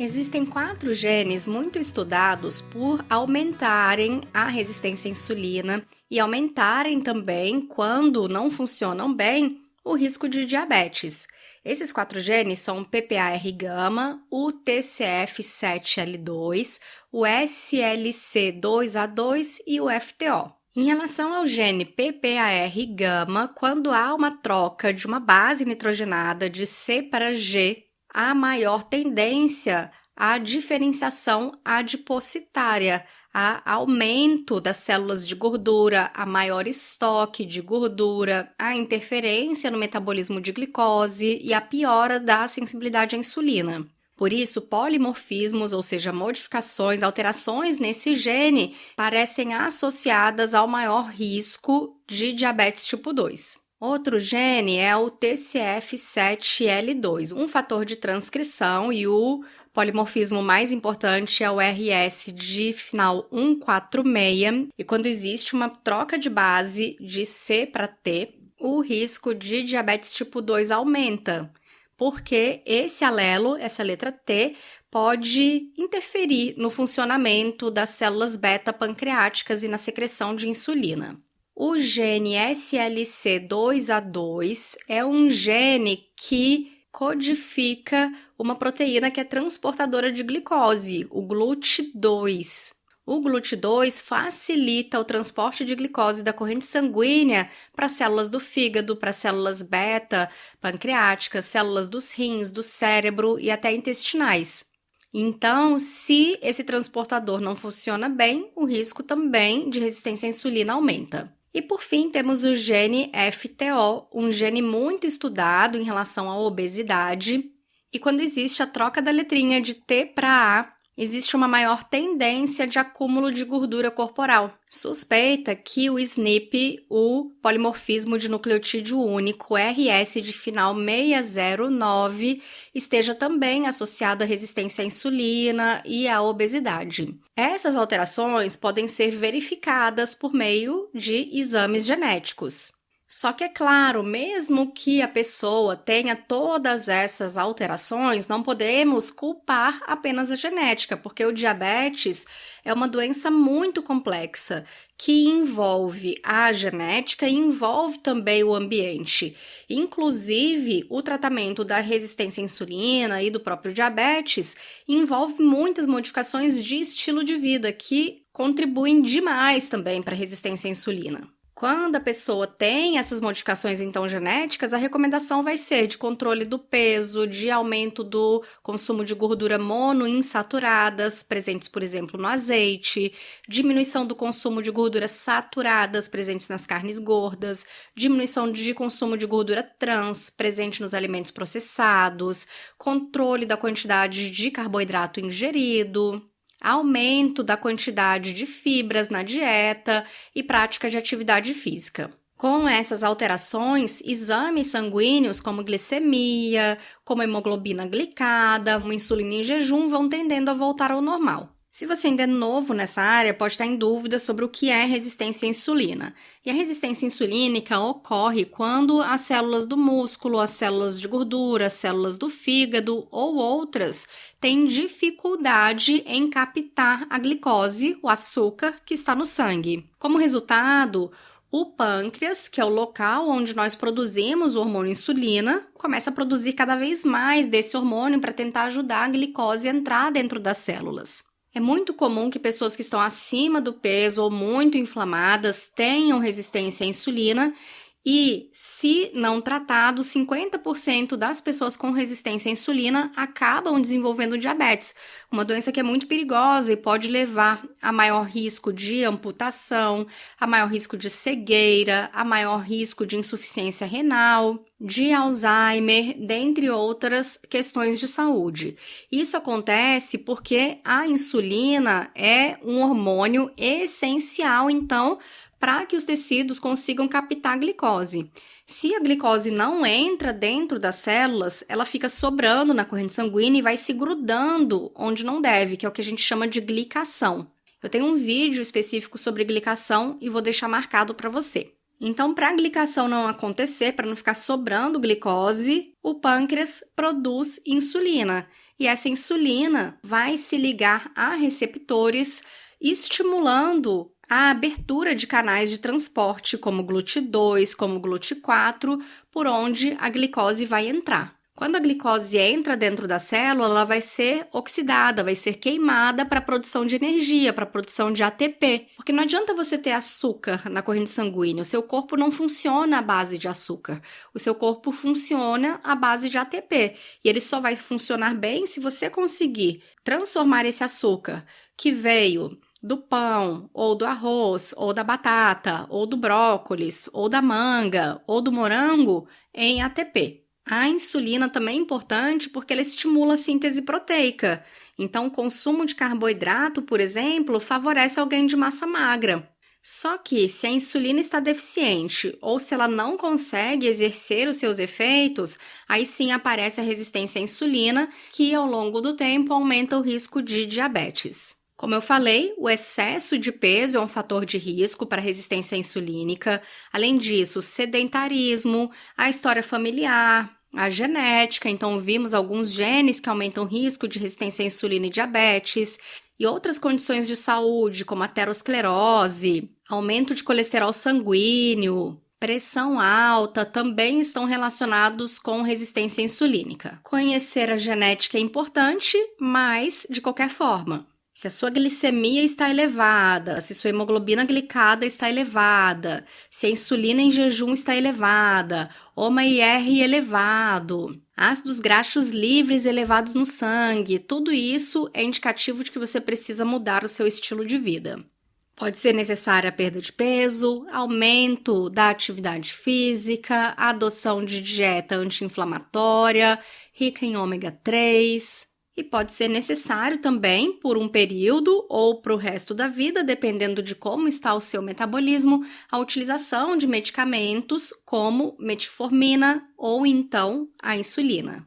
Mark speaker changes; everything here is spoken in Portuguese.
Speaker 1: Existem 4 genes muito estudados por aumentarem a resistência à insulina e aumentarem também, quando não funcionam bem, o risco de diabetes. Esses 4 genes são o PPAR-gama, o TCF7L2, o SLC2A2 e o FTO. Em relação ao gene PPAR-gama, quando há uma troca de uma base nitrogenada de C para G, há maior tendência à diferenciação adipocitária, a aumento das células de gordura, a maior estoque de gordura, a interferência no metabolismo de glicose e a piora da sensibilidade à insulina. Por isso, polimorfismos, ou seja, modificações, alterações nesse gene, parecem associadas ao maior risco de diabetes tipo 2. Outro gene é o TCF7L2, um fator de transcrição, e o polimorfismo mais importante é o RS de final 146, e quando existe uma troca de base de C para T, o risco de diabetes tipo 2 aumenta, porque esse alelo, essa letra T, pode interferir no funcionamento das células beta pancreáticas e na secreção de insulina. O gene SLC2A2 é um gene que codifica uma proteína que é transportadora de glicose, o GLUT2. O GLUT2 facilita o transporte de glicose da corrente sanguínea para células do fígado, para células beta pancreáticas, células dos rins, do cérebro e até intestinais. Então, se esse transportador não funciona bem, o risco também de resistência à insulina aumenta. E por fim, temos o gene FTO, um gene muito estudado em relação à obesidade. E quando existe a troca da letrinha de T para A, existe uma maior tendência de acúmulo de gordura corporal. Suspeita que o SNP, o polimorfismo de nucleotídeo único RS de final 609, esteja também associado à resistência à insulina e à obesidade. Essas alterações podem ser verificadas por meio de exames genéticos. Só que é claro, mesmo que a pessoa tenha todas essas alterações, não podemos culpar apenas a genética, porque o diabetes é uma doença muito complexa, que envolve a genética e envolve também o ambiente. Inclusive, o tratamento da resistência à insulina e do próprio diabetes envolve muitas modificações de estilo de vida que contribuem demais também para a resistência à insulina. Quando a pessoa tem essas modificações, então, genéticas, a recomendação vai ser de controle do peso, de aumento do consumo de gordura monoinsaturadas, presentes, por exemplo, no azeite, diminuição do consumo de gorduras saturadas, presentes nas carnes gordas, diminuição de consumo de gordura trans, presente nos alimentos processados, controle da quantidade de carboidrato ingerido, aumento da quantidade de fibras na dieta e prática de atividade física. Com essas alterações, exames sanguíneos como glicemia, como hemoglobina glicada, uma insulina em jejum vão tendendo a voltar ao normal. Se você ainda é novo nessa área, pode estar em dúvida sobre o que é resistência à insulina. E a resistência insulínica ocorre quando as células do músculo, as células de gordura, as células do fígado ou outras têm dificuldade em captar a glicose, o açúcar, que está no sangue. Como resultado, o pâncreas, que é o local onde nós produzimos o hormônio insulina, começa a produzir cada vez mais desse hormônio para tentar ajudar a glicose a entrar dentro das células. É muito comum que pessoas que estão acima do peso ou muito inflamadas tenham resistência à insulina e, se não tratado, 50% das pessoas com resistência à insulina acabam desenvolvendo diabetes, uma doença que é muito perigosa e pode levar a maior risco de amputação, a maior risco de cegueira, a maior risco de insuficiência renal, de Alzheimer, dentre outras questões de saúde. Isso acontece porque a insulina é um hormônio essencial, então, para que os tecidos consigam captar a glicose. Se a glicose não entra dentro das células, ela fica sobrando na corrente sanguínea e vai se grudando onde não deve, que é o que a gente chama de glicação. Eu tenho um vídeo específico sobre glicação e vou deixar marcado para você. Então, para a glicação não acontecer, para não ficar sobrando glicose, o pâncreas produz insulina. e essa insulina vai se ligar a receptores, estimulando a abertura de canais de transporte, como GLUT2, como GLUT4, por onde a glicose vai entrar. Quando a glicose entra dentro da célula, ela vai ser oxidada, vai ser queimada para a produção de energia, para a produção de ATP. Porque não adianta você ter açúcar na corrente sanguínea, o seu corpo não funciona à base de açúcar. O seu corpo funciona à base de ATP. E ele só vai funcionar bem se você conseguir transformar esse açúcar que veio do pão, ou do arroz, ou da batata, ou do brócolis, ou da manga, ou do morango, em ATP. A insulina também é importante porque ela estimula a síntese proteica. Então, o consumo de carboidrato, por exemplo, favorece o ganho de massa magra. Só que, se a insulina está deficiente ou se ela não consegue exercer os seus efeitos, aí sim aparece a resistência à insulina, que ao longo do tempo aumenta o risco de diabetes. Como eu falei, o excesso de peso é um fator de risco para a resistência insulínica. Além disso, o sedentarismo, a história familiar, a genética. Então, vimos alguns genes que aumentam o risco de resistência à insulina e diabetes. E outras condições de saúde, como aterosclerose, aumento de colesterol sanguíneo, pressão alta, também estão relacionados com resistência insulínica. Conhecer a genética é importante, mas de qualquer forma, se a sua glicemia está elevada, se sua hemoglobina glicada está elevada, se a insulina em jejum está elevada, HOMA-IR elevado, ácidos graxos livres elevados no sangue, tudo isso é indicativo de que você precisa mudar o seu estilo de vida. Pode ser necessária a perda de peso, aumento da atividade física, a adoção de dieta anti-inflamatória, rica em ômega 3... E pode ser necessário também, por um período ou para o resto da vida, dependendo de como está o seu metabolismo, a utilização de medicamentos como metformina ou então a insulina.